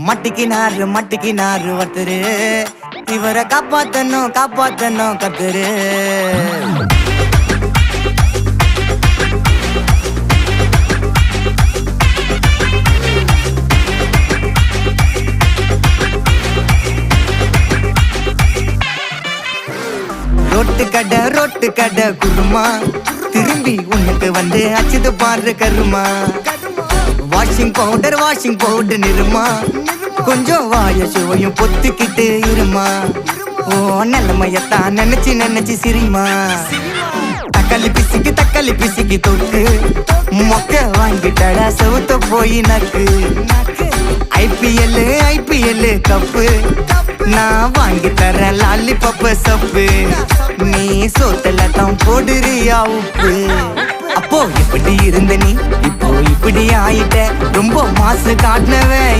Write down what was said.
மட்டிக்கினாரு ஒருத்தரு, இவரை காப்பாத்தணும் கத்துரு. ரொட்டு கடை குருமா, திரும்பி உனக்கு வந்து அச்சுது பாரு கருமா. வாஷிங் பவுடர் நிறுமா, கொஞ்சம் வாய சுவையும் பொத்துக்கிட்டு இருமா. ஓ நிலைமையத்தான் நினைச்சு சிரிமா. தக்காளி பிசிக்கி தொட்டு மொக்க வாங்கிட்டடா செவுத்த போய் நக்கு. ஐபிஎல் கப்பு நான் வாங்கி தரேன் லாலிபப்பு சப்பு. நீ சோத்தல தான் போடுறியா உப்பு. அப்போ இப்படி இருந்த நீ இப்போ இப்படி ஆயிட்ட, ரொம்ப மாசு காட்டினவன்